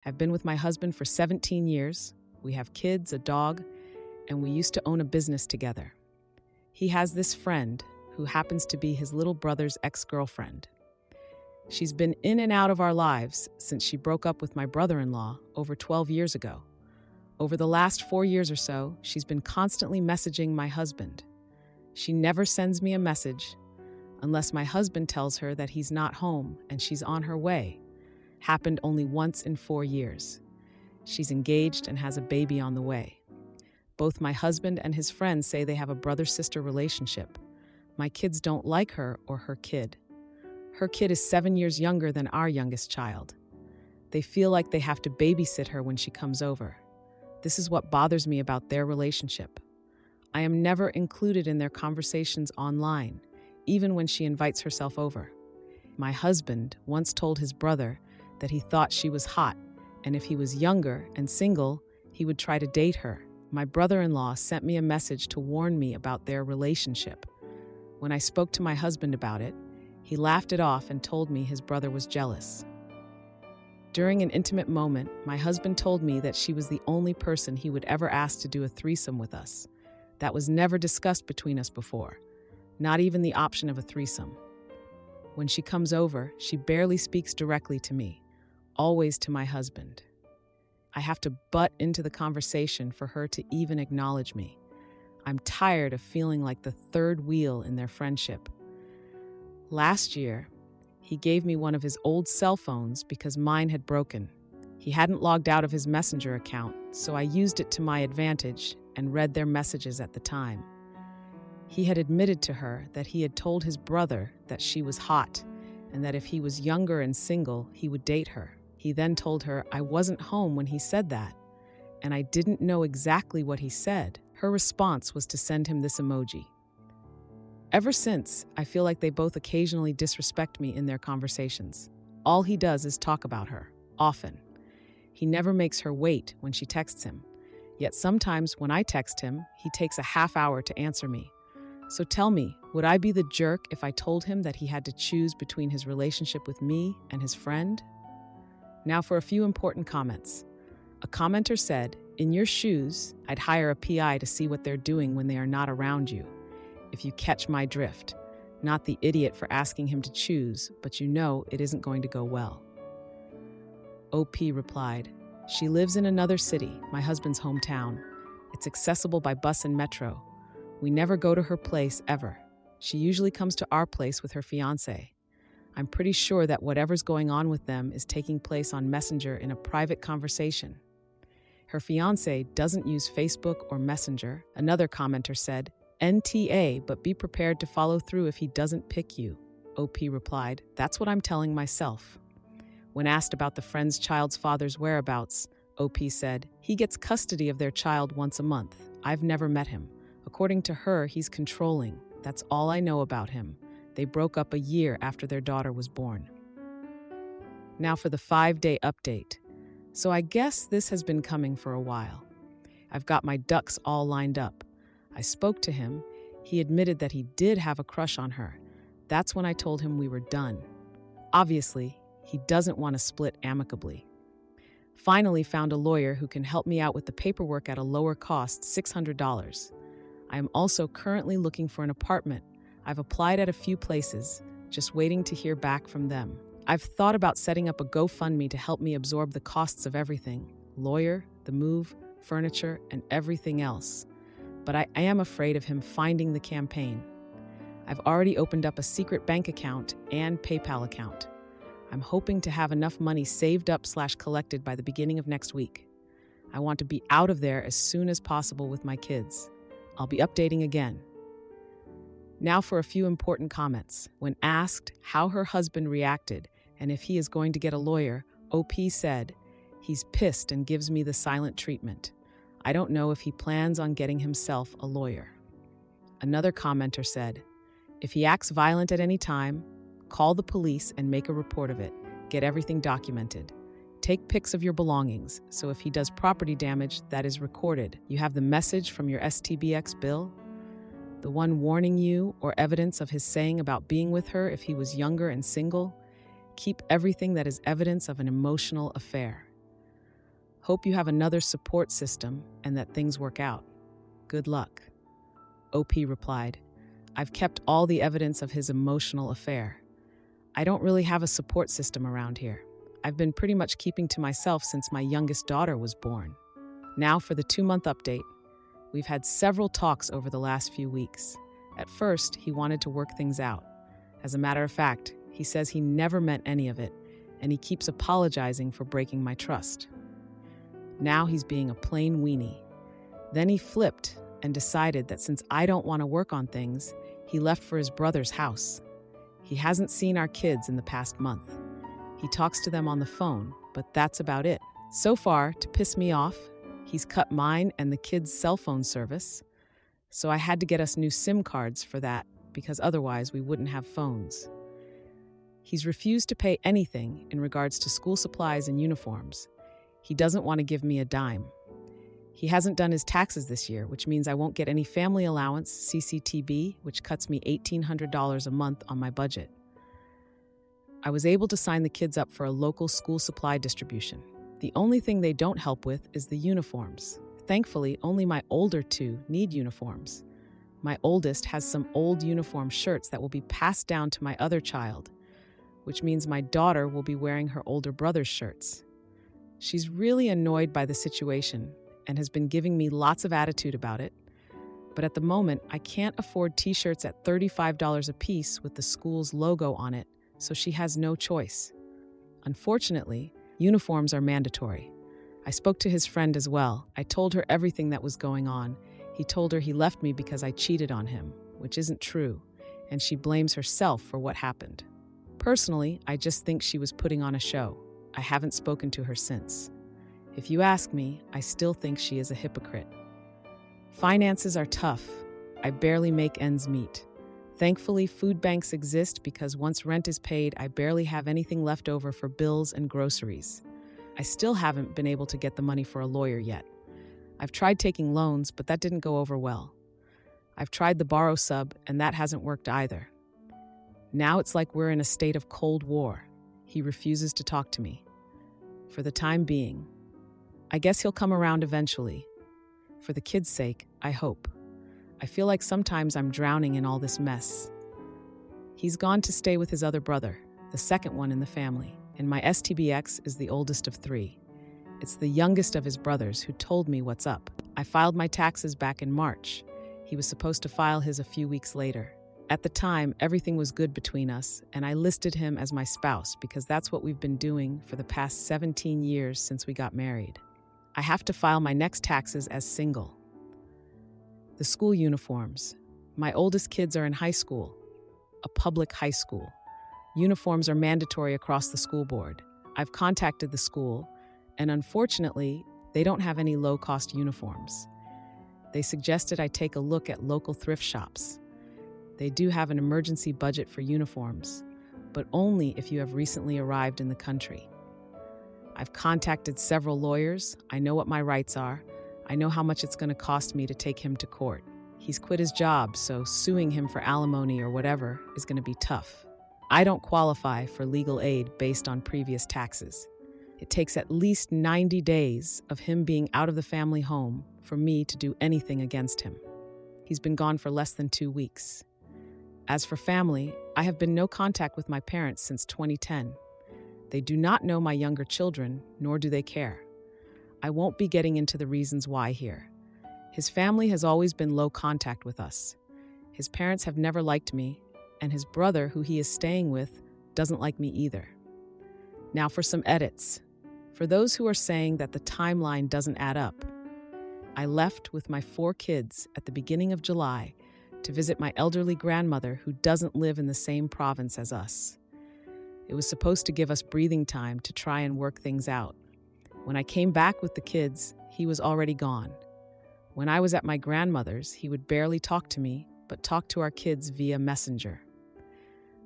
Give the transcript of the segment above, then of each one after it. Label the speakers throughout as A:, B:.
A: I've been with my husband for 17 years. We have kids, a dog, and we used to own a business together. He has this friend who happens to be his little brother's ex-girlfriend. She's been in and out of our lives since she broke up with my brother-in-law over 12 years ago. Over the last 4 years or so, she's been constantly messaging my husband. She never sends me a message unless my husband tells her that he's not home and she's on her way. Happened only once in 4 years. She's engaged and has a baby on the way. Both my husband and his friends say they have a brother-sister relationship. My kids don't like her or her kid. Her kid is 7 years younger than our youngest child. They feel like they have to babysit her when she comes over. This is what bothers me about their relationship. I am never included in their conversations online, even when she invites herself over. My husband once told his brother that he thought she was hot, and if he was younger and single, he would try to date her. My brother-in-law sent me a message to warn me about their relationship. When I spoke to my husband about it, he laughed it off and told me his brother was jealous. During an intimate moment, my husband told me that she was the only person he would ever ask to do a threesome with us. That was never discussed between us before, not even the option of a threesome. When she comes over, she barely speaks directly to me, always to my husband. I have to butt into the conversation for her to even acknowledge me. I'm tired of feeling like the third wheel in their friendship. Last year, he gave me one of his old cell phones because mine had broken. He hadn't logged out of his Messenger account, so I used it to my advantage and read their messages at the time. He had admitted to her that he had told his brother that she was hot and that if he was younger and single, he would date her. He then told her I wasn't home when he said that, and I didn't know exactly what he said. Her response was to send him this emoji. Ever since, I feel like they both occasionally disrespect me in their conversations. All he does is talk about her, often. He never makes her wait when she texts him. Yet sometimes when I text him, he takes a half hour to answer me. So tell me, would I be the jerk if I told him that he had to choose between his relationship with me and his friend? Now for a few important comments. A commenter said, "In your shoes, I'd hire a PI to see what they're doing when they are not around you. If you catch my drift, not the idiot for asking him to choose, but you know it isn't going to go well." OP replied, "She lives in another city, my husband's hometown. It's accessible by bus and metro. We never go to her place ever. She usually comes to our place with her fiancé. I'm pretty sure that whatever's going on with them is taking place on Messenger in a private conversation. Her fiancé doesn't use Facebook or Messenger." Another commenter said, "NTA, but be prepared to follow through if he doesn't pick you." OP replied, "That's what I'm telling myself." When asked about the friend's child's father's whereabouts, OP said, "He gets custody of their child once a month. I've never met him. According to her, he's controlling. That's all I know about him. They broke up a year after their daughter was born." Now for the 5-day update. So I guess this has been coming for a while. I've got my ducks all lined up. I spoke to him. He admitted that he did have a crush on her. That's when I told him we were done. Obviously, he doesn't want to split amicably. Finally found a lawyer who can help me out with the paperwork at a lower cost, $600. I am also currently looking for an apartment. I've applied at a few places, just waiting to hear back from them. I've thought about setting up a GoFundMe to help me absorb the costs of everything, lawyer, the move, furniture, and everything else. But I am afraid of him finding the campaign. I've already opened up a secret bank account and PayPal account. I'm hoping to have enough money saved up/collected by the beginning of next week. I want to be out of there as soon as possible with my kids. I'll be updating again. Now for a few important comments. When asked how her husband reacted and if he is going to get a lawyer, OP said, "He's pissed and gives me the silent treatment. I don't know if he plans on getting himself a lawyer." Another commenter said, "If he acts violent at any time, call the police and make a report of it. Get everything documented. Take pics of your belongings, so if he does property damage, that is recorded. You have the message from your STBX bill, the one warning you, or evidence of his saying about being with her if he was younger and single. Keep everything that is evidence of an emotional affair." Hope you have another support system and that things work out. Good luck. OP replied, I've kept all the evidence of his emotional affair. I don't really have a support system around here. I've been pretty much keeping to myself since my youngest daughter was born. Now for the 2-month update. We've had several talks over the last few weeks. At first, he wanted to work things out. As a matter of fact, he says he never meant any of it, and he keeps apologizing for breaking my trust. Now he's being a plain weenie. Then he flipped and decided that since I don't want to work on things, he left for his brother's house. He hasn't seen our kids in the past month. He talks to them on the phone, but that's about it. So far, to piss me off, he's cut mine and the kids' cell phone service, so I had to get us new SIM cards for that because otherwise we wouldn't have phones. He's refused to pay anything in regards to school supplies and uniforms. He doesn't want to give me a dime. He hasn't done his taxes this year, which means I won't get any family allowance, CCTB, which cuts me $1,800 a month on my budget. I was able to sign the kids up for a local school supply distribution. The only thing they don't help with is the uniforms. Thankfully, only my older two need uniforms. My oldest has some old uniform shirts that will be passed down to my other child, which means my daughter will be wearing her older brother's shirts. She's really annoyed by the situation and has been giving me lots of attitude about it. But at the moment, I can't afford t-shirts at $35 a piece with the school's logo on it, so she has no choice. Unfortunately, uniforms are mandatory. I spoke to his friend as well. I told her everything that was going on. He told her he left me because I cheated on him, which isn't true, and she blames herself for what happened. Personally, I just think she was putting on a show. I haven't spoken to her since. If you ask me, I still think she is a hypocrite. Finances are tough. I barely make ends meet. Thankfully, food banks exist because once rent is paid, I barely have anything left over for bills and groceries. I still haven't been able to get the money for a lawyer yet. I've tried taking loans, but that didn't go over well. I've tried the borrow sub, and that hasn't worked either. Now it's like we're in a state of Cold War. He refuses to talk to me. For the time being. I guess he'll come around eventually. For the kids' sake, I hope. I feel like sometimes I'm drowning in all this mess. He's gone to stay with his other brother, the second one in the family, and my STBX is the oldest of 3. It's the youngest of his brothers who told me what's up. I filed my taxes back in March. He was supposed to file his a few weeks later. At the time, everything was good between us, and I listed him as my spouse because that's what we've been doing for the past 17 years since we got married. I have to file my next taxes as single. The school uniforms. My oldest kids are in high school, a public high school. Uniforms are mandatory across the school board. I've contacted the school, and unfortunately, they don't have any low-cost uniforms. They suggested I take a look at local thrift shops. They do have an emergency budget for uniforms, but only if you have recently arrived in the country. I've contacted several lawyers. I know what my rights are. I know how much it's going to cost me to take him to court. He's quit his job, so suing him for alimony or whatever is going to be tough. I don't qualify for legal aid based on previous taxes. It takes at least 90 days of him being out of the family home for me to do anything against him. He's been gone for less than 2 weeks. As for family, I have been no contact with my parents since 2010. They do not know my younger children, nor do they care. I won't be getting into the reasons why here. His family has always been low contact with us. His parents have never liked me, and his brother, who he is staying with, doesn't like me either. Now for some edits. For those who are saying that the timeline doesn't add up, I left with my 4 kids at the beginning of July to visit my elderly grandmother who doesn't live in the same province as us. It was supposed to give us breathing time to try and work things out. When I came back with the kids, he was already gone. When I was at my grandmother's, he would barely talk to me, but talk to our kids via Messenger.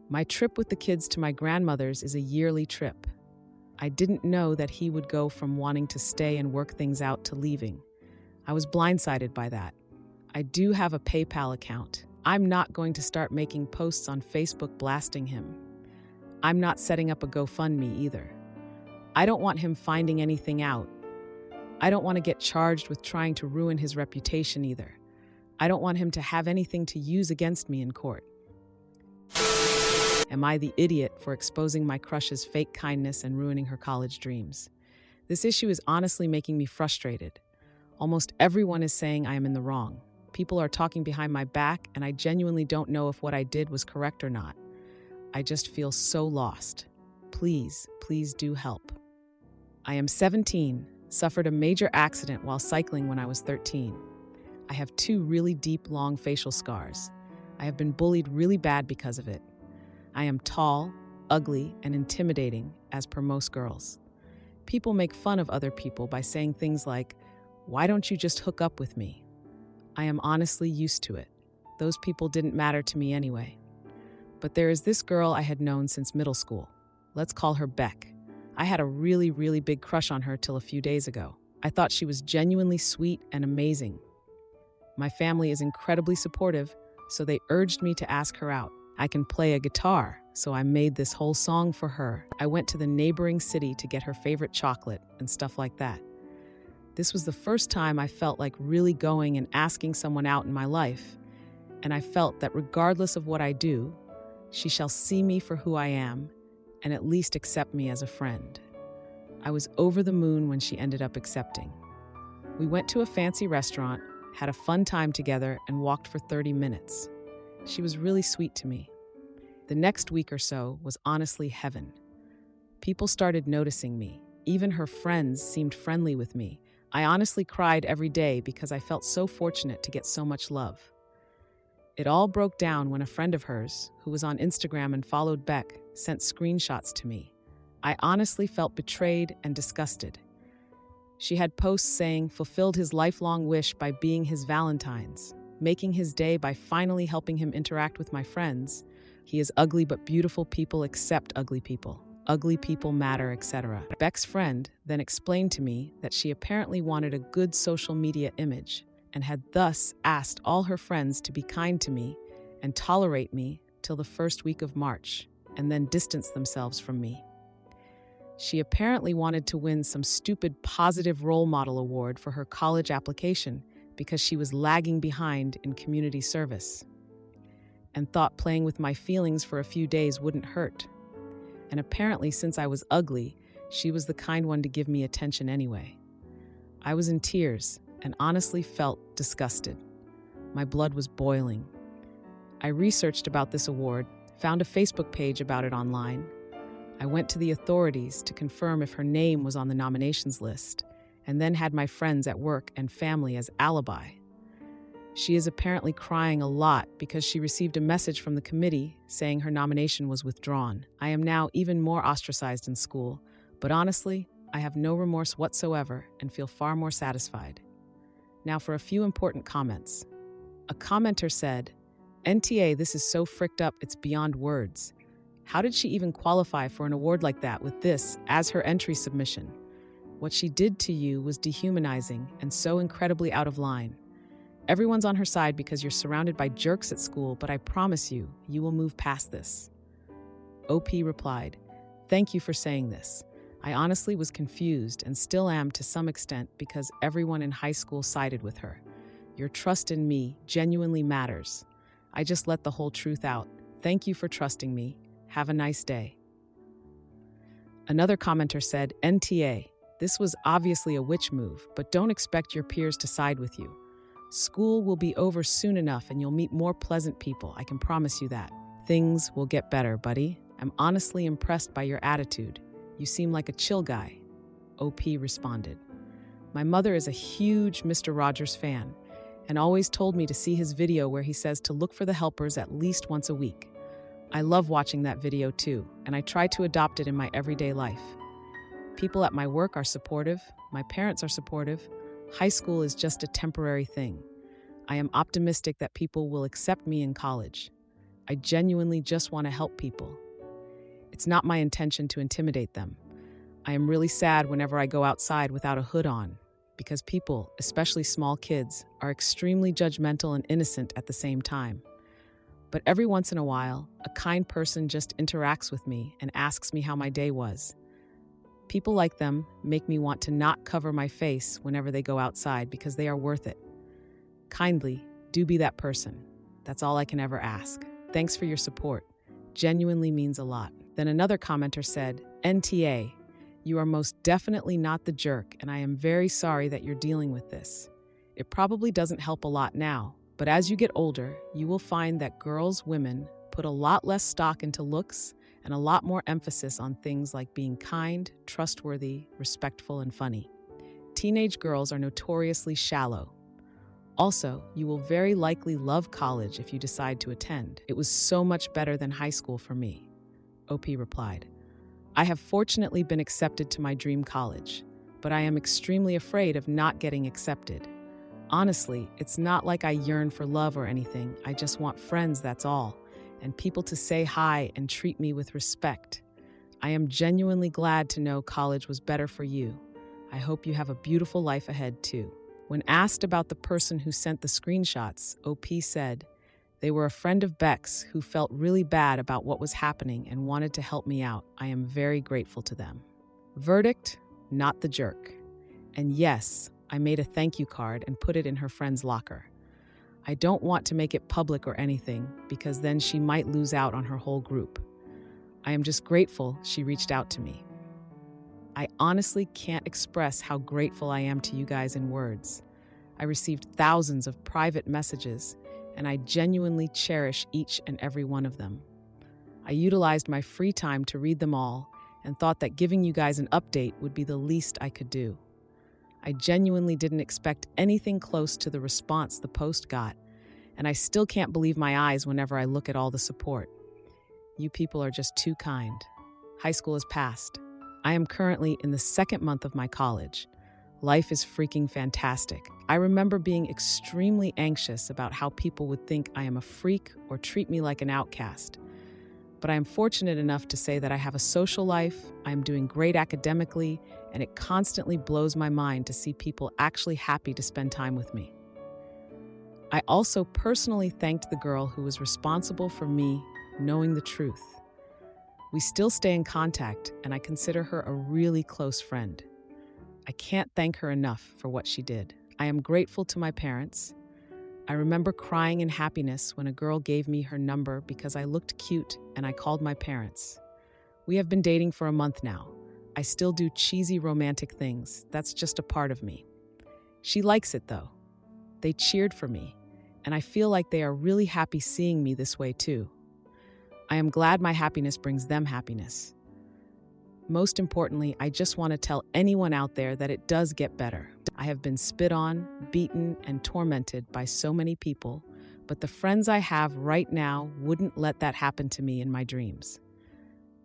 A: My trip with the kids to my grandmother's is a yearly trip. I didn't know that he would go from wanting to stay and work things out to leaving. I was blindsided by that. I do have a PayPal account. I'm not going to start making posts on Facebook blasting him. I'm not setting up a GoFundMe either. I don't want him finding anything out. I don't want to get charged with trying to ruin his reputation either. I don't want him to have anything to use against me in court. Am I the idiot for exposing my crush's fake kindness and ruining her college dreams? This issue is honestly making me frustrated. Almost everyone is saying I am in the wrong. People are talking behind my back, and I genuinely don't know if what I did was correct or not. I just feel so lost. Please, please do help. I am 17, suffered a major accident while cycling when I was 13. I have 2 really deep, long facial scars. I have been bullied really bad because of it. I am tall, ugly, and intimidating, as per most girls. People make fun of other people by saying things like, "Why don't you just hook up with me?" I am honestly used to it. Those people didn't matter to me anyway. But there is this girl I had known since middle school. Let's call her Beck. I had a really, really big crush on her till a few days ago. I thought she was genuinely sweet and amazing. My family is incredibly supportive, so they urged me to ask her out. I can play a guitar, so I made this whole song for her. I went to the neighboring city to get her favorite chocolate and stuff like that. This was the first time I felt like really going and asking someone out in my life, and I felt that regardless of what I do, she shall see me for who I am and at least accept me as a friend. I was over the moon when she ended up accepting. We went to a fancy restaurant, had a fun time together, and walked for 30 minutes. She was really sweet to me. The next week or so was honestly heaven. People started noticing me. Even her friends seemed friendly with me. I honestly cried every day because I felt so fortunate to get so much love. It all broke down when a friend of hers, who was on Instagram and followed Beck, sent screenshots to me. I honestly felt betrayed and disgusted. She had posts saying, fulfilled his lifelong wish by being his Valentine's, making his day by finally helping him interact with my friends. He is ugly, but beautiful people accept ugly people. Ugly people matter, etc. Beck's friend then explained to me that she apparently wanted a good social media image and had thus asked all her friends to be kind to me and tolerate me till the first week of March, and then distance themselves from me. She apparently wanted to win some stupid positive role model award for her college application because she was lagging behind in community service, and thought playing with my feelings for a few days wouldn't hurt. And apparently, since I was ugly, she was the kind one to give me attention anyway. I was in tears and honestly felt disgusted. My blood was boiling. I researched about this award, found a Facebook page about it online. I went to the authorities to confirm if her name was on the nominations list, and then had my friends at work and family as alibi. She is apparently crying a lot because she received a message from the committee saying her nomination was withdrawn. I am now even more ostracized in school, but honestly, I have no remorse whatsoever and feel far more satisfied. Now for a few important comments. A commenter said, "NTA, this is so fricked up, it's beyond words. How did she even qualify for an award like that with this as her entry submission? What she did to you was dehumanizing and so incredibly out of line. Everyone's on her side because you're surrounded by jerks at school, but I promise you, you will move past this." OP replied, "Thank you for saying this. I honestly was confused and still am to some extent because everyone in high school sided with her. Your trust in me genuinely matters. I just let the whole truth out. Thank you for trusting me. Have a nice day." Another commenter said, "NTA, this was obviously a witch move, but don't expect your peers to side with you. School will be over soon enough and you'll meet more pleasant people, I can promise you that. Things will get better, buddy. I'm honestly impressed by your attitude. You seem like a chill guy." OP responded, "My mother is a huge Mr. Rogers fan and always told me to see his video where he says to look for the helpers at least once a week. I love watching that video too, and I try to adopt it in my everyday life. People at my work are supportive, my parents are supportive. High school is just a temporary thing. I am optimistic that people will accept me in college. I genuinely just want to help people. It's not my intention to intimidate them. I am really sad whenever I go outside without a hood on, because people, especially small kids, are extremely judgmental and innocent at the same time. But every once in a while, a kind person just interacts with me and asks me how my day was. People like them make me want to not cover my face whenever they go outside because they are worth it. Kindly, do be that person. That's all I can ever ask. Thanks for your support. Genuinely means a lot. Then another commenter said, NTA, you are most definitely not the jerk, and I am very sorry that you're dealing with this. It probably doesn't help a lot now, but as you get older, you will find that women, put a lot less stock into looks and a lot more emphasis on things like being kind, trustworthy, respectful, and funny. Teenage girls are notoriously shallow. Also, you will very likely love college if you decide to attend. It was so much better than high school for me. OP replied, I have fortunately been accepted to my dream college, but I am extremely afraid of not getting accepted. Honestly, it's not like I yearn for love or anything. I just want friends, that's all, and people to say hi and treat me with respect. I am genuinely glad to know college was better for you. I hope you have a beautiful life ahead, too. When asked about the person who sent the screenshots, OP said, they were a friend of Beck's who felt really bad about what was happening and wanted to help me out. I am very grateful to them. Verdict, not the jerk. And yes, I made a thank you card and put it in her friend's locker. I don't want to make it public or anything because then she might lose out on her whole group. I am just grateful she reached out to me. I honestly can't express how grateful I am to you guys in words. I received thousands of private messages, and I genuinely cherish each and every one of them. I utilized my free time to read them all and thought that giving you guys an update would be the least I could do. I genuinely didn't expect anything close to the response the post got, and I still can't believe my eyes whenever I look at all the support. You people are just too kind. High school has passed. I am currently in the second month of my college. Life is freaking fantastic. I remember being extremely anxious about how people would think I am a freak or treat me like an outcast. But I am fortunate enough to say that I have a social life, I am doing great academically, and it constantly blows my mind to see people actually happy to spend time with me. I also personally thanked the girl who was responsible for me knowing the truth. We still stay in contact, and I consider her a really close friend. I can't thank her enough for what she did. I am grateful to my parents. I remember crying in happiness when a girl gave me her number because I looked cute and I called my parents. We have been dating for a month now. I still do cheesy romantic things. That's just a part of me. She likes it though. They cheered for me, and I feel like they are really happy seeing me this way too. I am glad my happiness brings them happiness. Most importantly, I just want to tell anyone out there that it does get better. I have been spit on, beaten, and tormented by so many people, but the friends I have right now wouldn't let that happen to me in my dreams.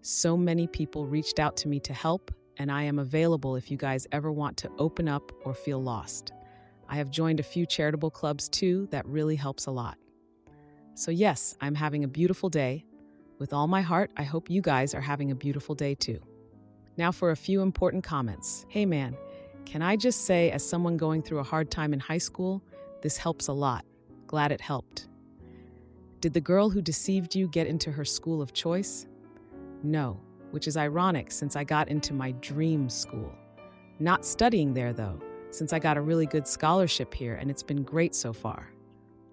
A: So many people reached out to me to help, and I am available if you guys ever want to open up or feel lost. I have joined a few charitable clubs too that really helps a lot. So yes, I'm having a beautiful day. With all my heart, I hope you guys are having a beautiful day too. Now for a few important comments. Hey man, can I just say, as someone going through a hard time in high school, this helps a lot. Glad it helped. Did the girl who deceived you get into her school of choice? No, which is ironic since I got into my dream school. Not studying there though, since I got a really good scholarship here and it's been great so far.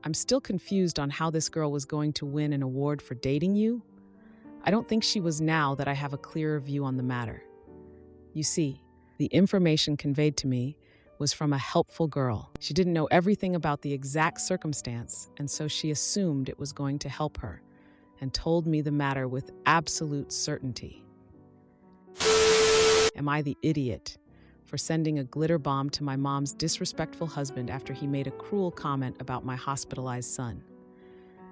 A: I'm still confused on how this girl was going to win an award for dating you. I don't think she was now that I have a clearer view on the matter. You see, the information conveyed to me was from a helpful girl. She didn't know everything about the exact circumstance, and so she assumed it was going to help her, and told me the matter with absolute certainty. Am I the idiot for sending a glitter bomb to my mom's disrespectful husband after he made a cruel comment about my hospitalized son?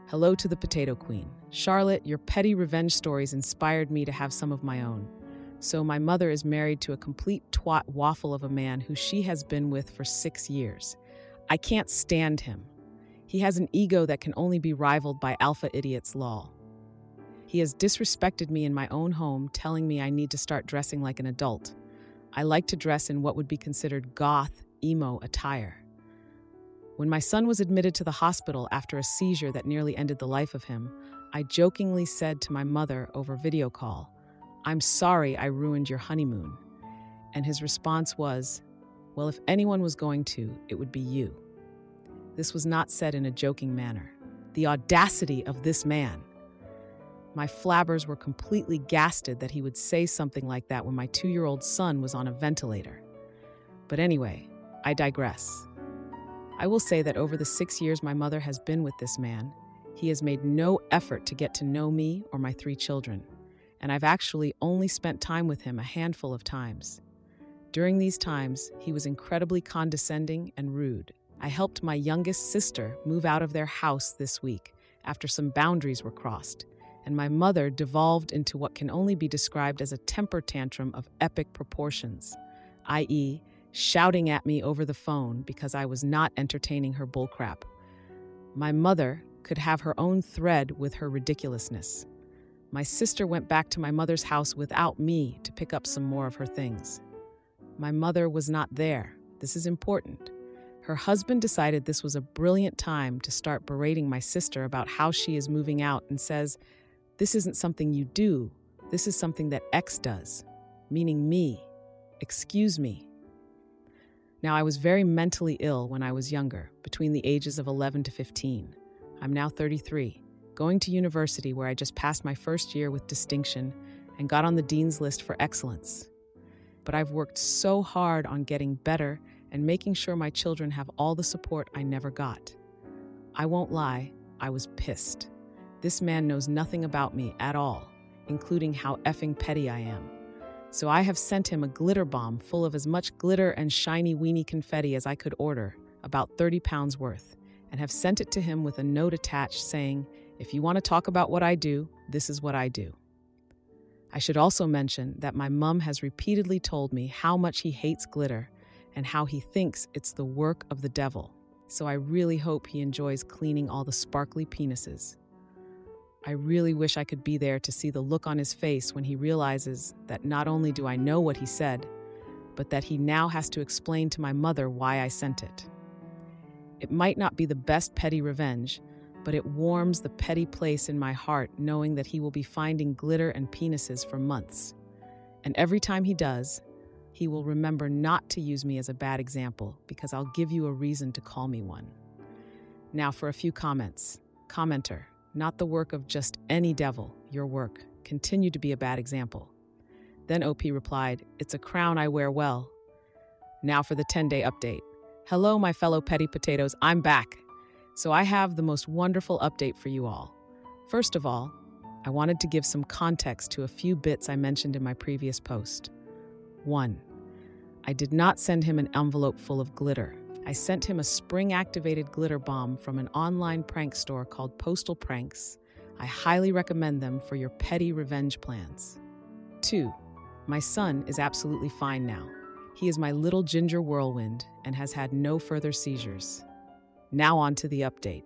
A: Hello to the Potato Queen. Charlotte, your petty revenge stories inspired me to have some of my own. So my mother is married to a complete twat waffle of a man who she has been with for 6 years. I can't stand him. He has an ego that can only be rivaled by alpha idiots lol. He has disrespected me in my own home, telling me I need to start dressing like an adult. I like to dress in what would be considered goth, emo attire. When my son was admitted to the hospital after a seizure that nearly ended the life of him, I jokingly said to my mother over video call, "I'm sorry I ruined your honeymoon." And his response was, well, if anyone was going to, it would be you. This was not said in a joking manner. The audacity of this man. My flabbers were completely gasted that he would say something like that when my 2-year-old son was on a ventilator. But anyway, I digress. I will say that over the 6 years my mother has been with this man, he has made no effort to get to know me or my 3 children, and I've actually only spent time with him a handful of times. During these times, he was incredibly condescending and rude. I helped my youngest sister move out of their house this week after some boundaries were crossed, and my mother devolved into what can only be described as a temper tantrum of epic proportions, i.e., shouting at me over the phone because I was not entertaining her bullcrap. My mother could have her own thread with her ridiculousness. My sister went back to my mother's house without me to pick up some more of her things. My mother was not there. This is important. Her husband decided this was a brilliant time to start berating my sister about how she is moving out and says, "This isn't something you do. This is something that X does," meaning me. Excuse me. Now, I was very mentally ill when I was younger, between the ages of 11 to 15. I'm now 33, going to university where I just passed my first year with distinction and got on the dean's list for excellence. But I've worked so hard on getting better and making sure my children have all the support I never got. I won't lie, I was pissed. This man knows nothing about me at all, including how effing petty I am. So I have sent him a glitter bomb full of as much glitter and shiny weenie confetti as I could order, about 30 pounds worth, and have sent it to him with a note attached saying, "If you want to talk about what I do, this is what I do." I should also mention that my mom has repeatedly told me how much he hates glitter and how he thinks it's the work of the devil. So I really hope he enjoys cleaning all the sparkly penises. I really wish I could be there to see the look on his face when he realizes that not only do I know what he said, but that he now has to explain to my mother why I sent it. It might not be the best petty revenge, but it warms the petty place in my heart knowing that he will be finding glitter and penises for months. And every time he does, he will remember not to use me as a bad example because I'll give you a reason to call me one. Now for a few comments. Commenter, not the work of just any devil, your work. Continue to be a bad example. Then OP replied, "It's a crown I wear well." Now for the 10-day update. Hello, my fellow petty potatoes, I'm back. So I have the most wonderful update for you all. First of all, I wanted to give some context to a few bits I mentioned in my previous post. 1. I did not send him an envelope full of glitter. I sent him a spring-activated glitter bomb from an online prank store called Postal Pranks. I highly recommend them for your petty revenge plans. 2. My son is absolutely fine now. He is my little ginger whirlwind and has had no further seizures. Now on to the update.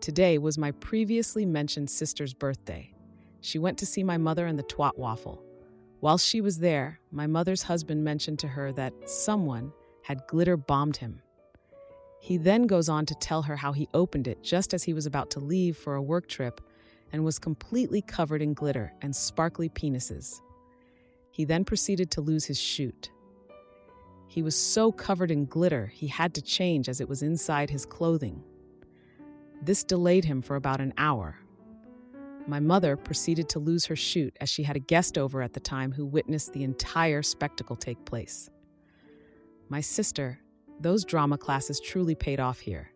A: Today was my previously mentioned sister's birthday. She went to see my mother and the twat waffle. While she was there, my mother's husband mentioned to her that someone had glitter bombed him. He then goes on to tell her how he opened it just as he was about to leave for a work trip and was completely covered in glitter and sparkly penises. He then proceeded to lose his chute. He was so covered in glitter, he had to change as it was inside his clothing. This delayed him for about an hour. My mother proceeded to lose her chute as she had a guest over at the time who witnessed the entire spectacle take place. My sister, those drama classes truly paid off here,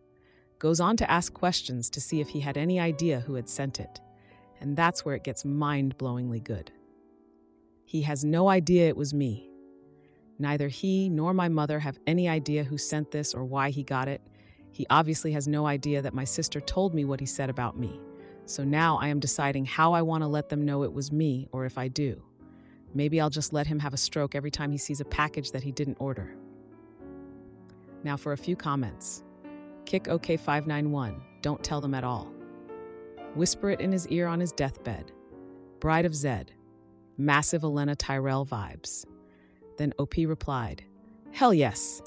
A: goes on to ask questions to see if he had any idea who had sent it, and that's where it gets mind-blowingly good. He has no idea it was me. Neither he nor my mother have any idea who sent this or why he got it. He obviously has no idea that my sister told me what he said about me. So now I am deciding how I want to let them know it was me, or if I do. Maybe I'll just let him have a stroke every time he sees a package that he didn't order. Now for a few comments. Kick OK591, don't tell them at all. Whisper it in his ear on his deathbed. Bride of Zed, massive Elena Tyrell vibes. Then OP replied, "Hell yes."